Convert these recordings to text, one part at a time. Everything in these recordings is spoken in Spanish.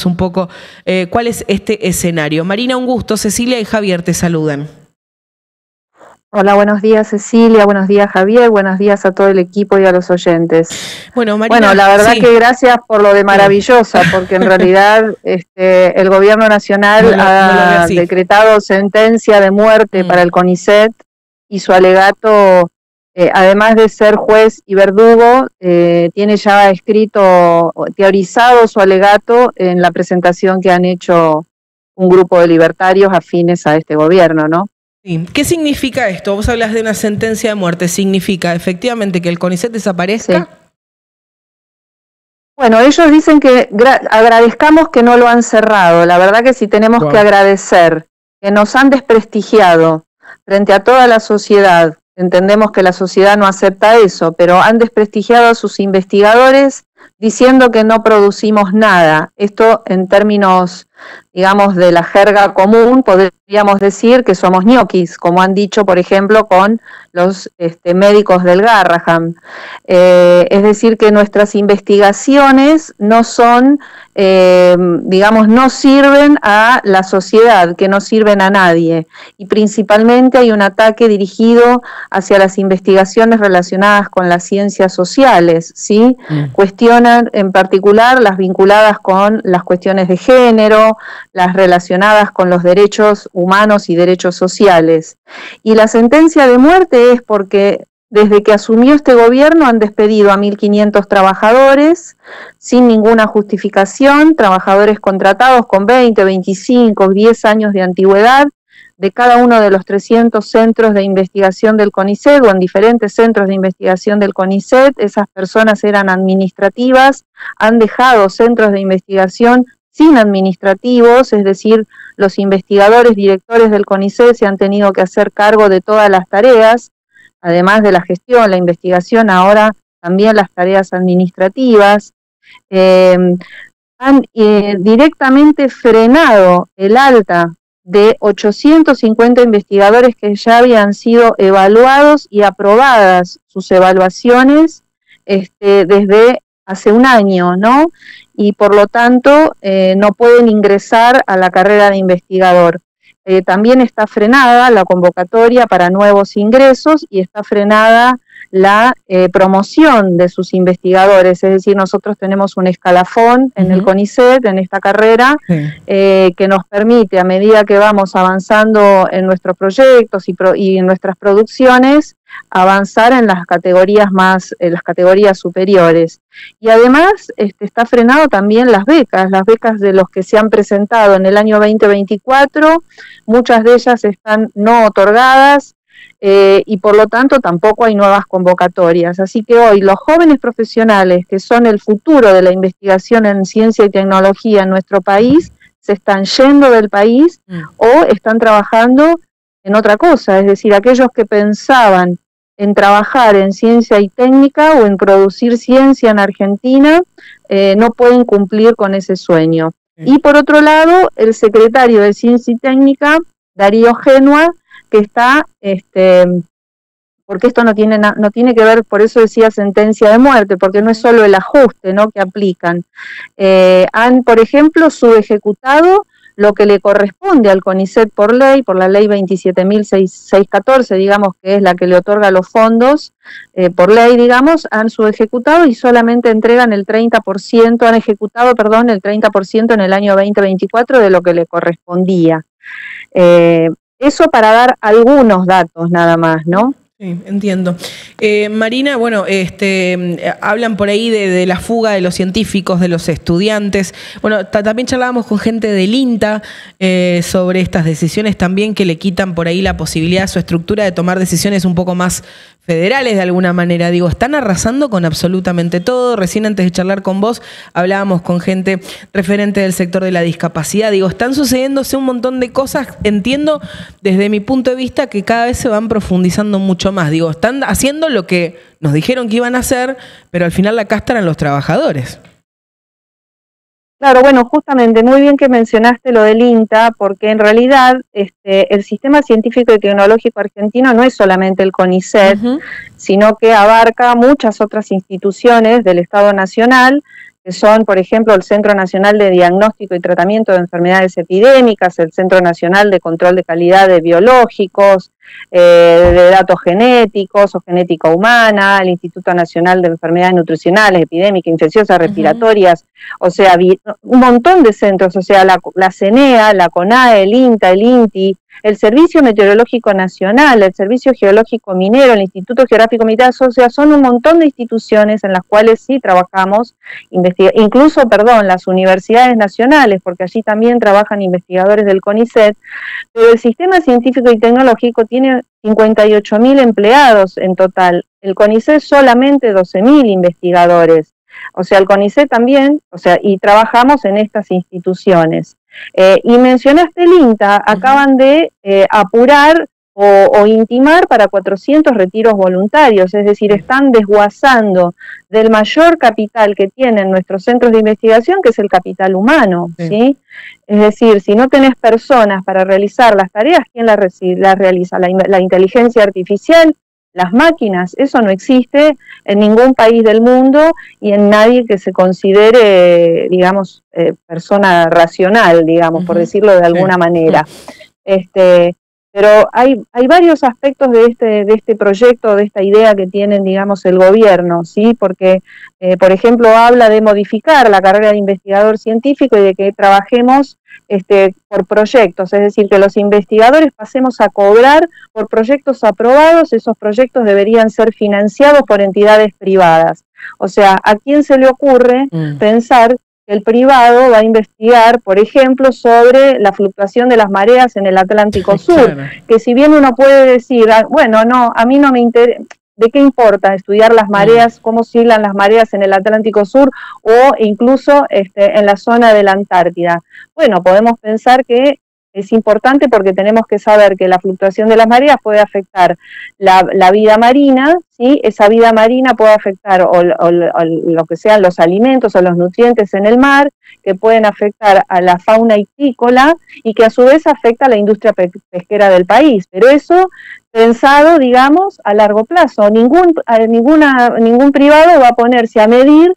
un poco cuál es este escenario. Marina, un gusto. Cecilia y Javier te saludan. Hola, buenos días Cecilia, buenos días Javier, buenos días a todo el equipo y a los oyentes. Bueno, Marina, bueno, la verdad sí. que gracias por lo de maravillosa, porque en realidad el gobierno nacional ha decretado sentencia de muerte para el CONICET y su alegato, además de ser juez y verdugo, tiene ya escrito, teorizado su alegato en la presentación que han hecho un grupo de libertarios afines a este gobierno, ¿no? Sí. ¿Qué significa esto? Vos hablas de una sentencia de muerte. ¿Significa efectivamente que el CONICET desaparezca? Sí. Bueno, ellos dicen que agradezcamos que no lo han cerrado. La verdad que sí tenemos que agradecer que nos han desprestigiado frente a toda la sociedad. Entendemos que la sociedad no acepta eso, pero han desprestigiado a sus investigadores diciendo que no producimos nada. Esto en términos, digamos, de la jerga común, podríamos decir que somos ñoquis, como han dicho, por ejemplo, con los médicos del Garrahan. Es decir, que nuestras investigaciones no son, digamos, no sirven a la sociedad, que no sirven a nadie. Y principalmente hay un ataque dirigido hacia las investigaciones relacionadas con las ciencias sociales, ¿sí? Cuestionan en particular las vinculadas con las cuestiones de género, las relacionadas con los derechos humanos y derechos sociales. Y la sentencia de muerte es porque desde que asumió este gobierno han despedido a 1.500 trabajadores sin ninguna justificación, trabajadores contratados con 20, 25, 10 años de antigüedad, de cada uno de los 300 centros de investigación del CONICET o en diferentes centros de investigación del CONICET. Esas personas eran administrativas, han dejado centros de investigación sin administrativos, es decir, los investigadores, directores del CONICET se han tenido que hacer cargo de todas las tareas, además de la gestión, la investigación, ahora también las tareas administrativas. Han directamente frenado el alta de 850 investigadores que ya habían sido evaluados y aprobadas sus evaluaciones desde hace un año, ¿no? Y por lo tanto no pueden ingresar a la carrera de investigador. También está frenada la convocatoria para nuevos ingresos y está frenada la promoción de sus investigadores, es decir, nosotros tenemos un escalafón en el CONICET, en esta carrera, que nos permite, a medida que vamos avanzando en nuestros proyectos y en nuestras producciones, avanzar en las categorías las categorías superiores. Y además está frenado también las becas de los que se han presentado en el año 2024, muchas de ellas están no otorgadas, y por lo tanto tampoco hay nuevas convocatorias. Así que hoy los jóvenes profesionales, que son el futuro de la investigación en ciencia y tecnología en nuestro país, se están yendo del país o están trabajando en otra cosa, es decir, aquellos que pensaban en trabajar en ciencia y técnica o en producir ciencia en Argentina, no pueden cumplir con ese sueño. Y por otro lado, el secretario de Ciencia y Técnica, Darío Genua, que está, porque esto no tiene que ver, por eso decía sentencia de muerte, porque no es solo el ajuste, ¿no?, que aplican. Han, por ejemplo, subejecutado lo que le corresponde al CONICET por ley, por la ley 27.614, digamos, que es la que le otorga los fondos por ley, digamos, han subejecutado y solamente entregan el 30%, han ejecutado, perdón, el 30% en el año 2024 de lo que le correspondía. Eso para dar algunos datos nada más, ¿no? Sí, entiendo. Marina, bueno, hablan por ahí de la fuga de los científicos, de los estudiantes. Bueno, también charlábamos con gente del INTA sobre estas decisiones también que le quitan por ahí la posibilidad a su estructura de tomar decisiones un poco más federales de alguna manera. Digo, están arrasando con absolutamente todo. Recién antes de charlar con vos hablábamos con gente referente del sector de la discapacidad. Digo, están sucediéndose un montón de cosas, entiendo desde mi punto de vista que cada vez se van profundizando mucho más. Digo, están haciendo lo que nos dijeron que iban a hacer, pero al final la casta eran los trabajadores. Claro, bueno, justamente, muy bien que mencionaste lo del INTA, porque en realidad el sistema científico y tecnológico argentino no es solamente el CONICET, sino que abarca muchas otras instituciones del Estado Nacional que son, por ejemplo, el Centro Nacional de Diagnóstico y Tratamiento de Enfermedades Epidémicas, el Centro Nacional de Control de Calidad de Biológicos, de Datos Genéticos o Genética Humana, el Instituto Nacional de Enfermedades Nutricionales, Epidémicas, Infecciosas, Respiratorias, o sea, un montón de centros, o sea, la CENEA, la CONAE, el INTA, el INTI, el Servicio Meteorológico Nacional, el Servicio Geológico Minero, el Instituto Geográfico Militar, o sea, son un montón de instituciones en las cuales sí trabajamos, incluso, las universidades nacionales, porque allí también trabajan investigadores del CONICET, pero el sistema científico y tecnológico tiene 58.000 empleados en total, el CONICET solamente 12.000 investigadores, o sea, el CONICET también, o sea, y trabajamos en estas instituciones. Y mencionaste el INTA, acaban de apurar o intimar para 400 retiros voluntarios, es decir, están desguazando del mayor capital que tienen nuestros centros de investigación, que es el capital humano, ¿sí? Es decir, si no tenés personas para realizar las tareas, ¿quién las realiza? La inteligencia artificial, las máquinas, eso no existe en ningún país del mundo y en nadie que se considere, digamos, persona racional, digamos, por decirlo de alguna manera. Pero hay varios aspectos de este proyecto, de esta idea que tienen, digamos, el gobierno, ¿sí? Porque, por ejemplo, habla de modificar la carrera de investigador científico y de que trabajemos por proyectos, es decir, que los investigadores pasemos a cobrar por proyectos aprobados, esos proyectos deberían ser financiados por entidades privadas. O sea, ¿a quién se le ocurre pensar que el privado va a investigar, por ejemplo, sobre la fluctuación de las mareas en el Atlántico Sur? Claro. Que si bien uno puede decir, bueno, no, a mí no me interesa, ¿de qué importa estudiar las mareas, cómo oscilan las mareas en el Atlántico Sur o incluso en la zona de la Antártida? Bueno, podemos pensar que es importante porque tenemos que saber que la fluctuación de las mareas puede afectar la vida marina, ¿sí? Esa vida marina puede afectar o lo que sean los alimentos o los nutrientes en el mar, que pueden afectar a la fauna ictícola y que a su vez afecta a la industria pesquera del país. Pero eso pensado, digamos, a largo plazo. Ningún privado va a ponerse a medir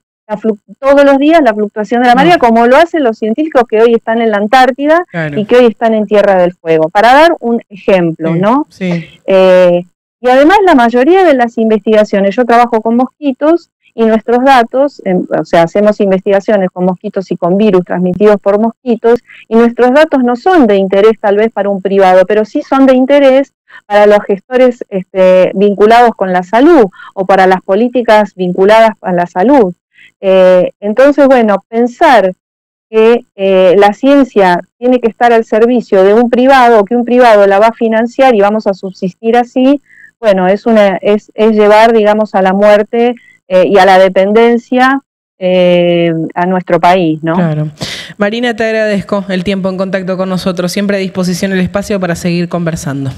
todos los días la fluctuación de la marea, como lo hacen los científicos que hoy están en la Antártida y que hoy están en Tierra del Fuego, para dar un ejemplo, ¿no? Sí. Y además la mayoría de las investigaciones, yo trabajo con mosquitos y nuestros datos, o sea, hacemos investigaciones con mosquitos y con virus transmitidos por mosquitos, y nuestros datos no son de interés tal vez para un privado, pero sí son de interés para los gestores vinculados con la salud o para las políticas vinculadas a la salud. Entonces, bueno, pensar que la ciencia tiene que estar al servicio de un privado o que un privado la va a financiar y vamos a subsistir así, bueno, es llevar, digamos, a la muerte y a la dependencia a nuestro país, ¿no? Claro. Marina, te agradezco el tiempo en contacto con nosotros, siempre a disposición el espacio para seguir conversando.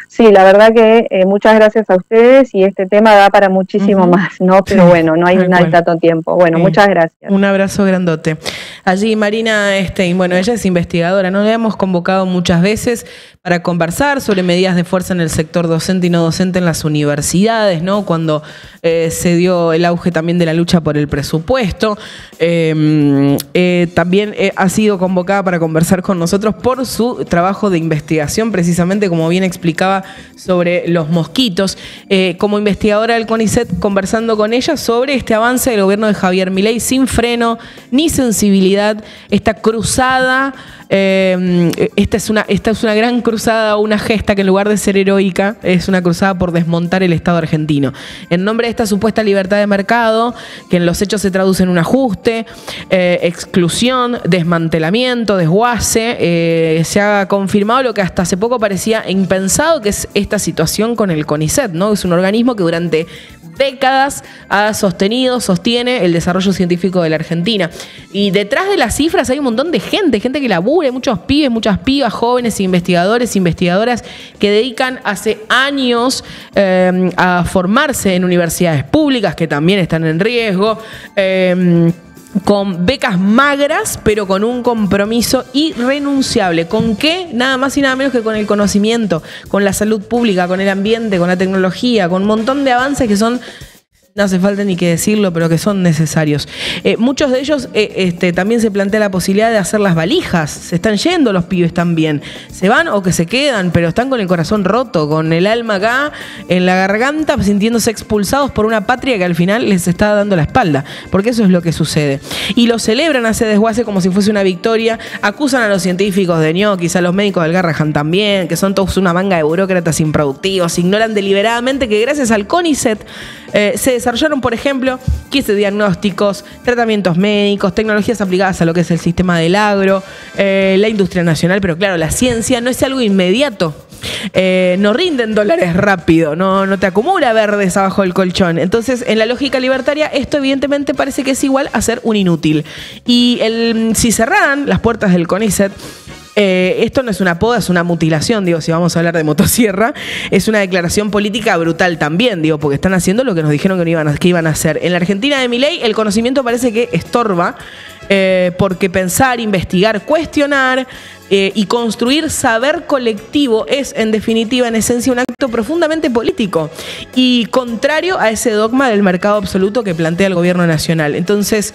Sí, la verdad que muchas gracias a ustedes y este tema da para muchísimo más, ¿no? Pero bueno, no hay tanto tiempo. Bueno, muchas gracias. Un abrazo grandote. Allí Marina Stein, bueno, ella es investigadora, ¿no? La hemos convocado muchas veces para conversar sobre medidas de fuerza en el sector docente y no docente en las universidades, ¿no? Cuando se dio el auge también de la lucha por el presupuesto. También ha sido convocada para conversar con nosotros por su trabajo de investigación, precisamente como bien explicaba, sobre los mosquitos. Como investigadora del CONICET, conversando con ella sobre este avance del gobierno de Javier Milei sin freno ni sensibilidad, esta cruzada. Esta es una gran cruzada, una gesta que en lugar de ser heroica es una cruzada por desmontar el Estado argentino. En nombre de esta supuesta libertad de mercado, que en los hechos se traduce en un ajuste, exclusión, desmantelamiento, desguace, se ha confirmado lo que hasta hace poco parecía impensado, que es esta situación con el CONICET, ¿no? Es un organismo que durante décadas sostiene el desarrollo científico de la Argentina. Y detrás de las cifras hay un montón de gente que labura, muchos pibes, muchas pibas, jóvenes, investigadores, investigadoras que dedican hace años a formarse en universidades públicas que también están en riesgo, con becas magras, pero con un compromiso irrenunciable. ¿Con qué? Nada más y nada menos que con el conocimiento, con la salud pública, con el ambiente, con la tecnología, con un montón de avances que son no hace falta ni que decirlo, pero que son necesarios. Muchos de ellos también se plantea la posibilidad de hacer las valijas. Se están yendo los pibes también. Se van o que se quedan, pero están con el corazón roto, con el alma acá, en la garganta, sintiéndose expulsados por una patria que al final les está dando la espalda. Porque eso es lo que sucede. Y lo celebran a ese desguace como si fuese una victoria. Acusan a los científicos de ñoquis, a los médicos del Garrahan también, que son todos una manga de burócratas improductivos. Ignoran deliberadamente que gracias al CONICET se desarrollaron, por ejemplo, kits de diagnósticos, tratamientos médicos, tecnologías aplicadas a lo que es el sistema del agro, la industria nacional, pero claro, la ciencia no es algo inmediato. No rinden dólares rápido, no te acumula verdes abajo del colchón. Entonces, en la lógica libertaria, esto evidentemente parece que es igual a ser un inútil. Y si cerraran las puertas del CONICET, esto no es una poda, es una mutilación, digo, si vamos a hablar de motosierra, es una declaración política brutal también, digo, porque están haciendo lo que nos dijeron que iban a hacer. En la Argentina de Milei, el conocimiento parece que estorba, porque pensar, investigar, cuestionar y construir saber colectivo es, en definitiva, en esencia, un acto profundamente político y contrario a ese dogma del mercado absoluto que plantea el gobierno nacional. Entonces,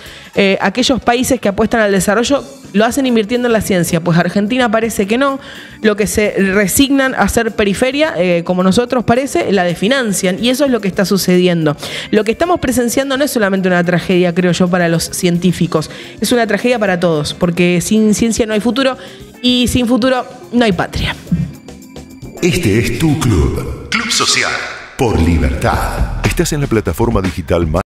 aquellos países que apuestan al desarrollo lo hacen invirtiendo en la ciencia, pues Argentina parece que no. Lo que se resignan a hacer periferia, como nosotros parece, la desfinancian, y eso es lo que está sucediendo. Lo que estamos presenciando no es solamente una tragedia, creo yo, para los científicos, es una tragedia para todos, porque sin ciencia no hay futuro, y sin futuro no hay patria. Este es tu club. Club Social. Por Libertad. Estás en la plataforma digital más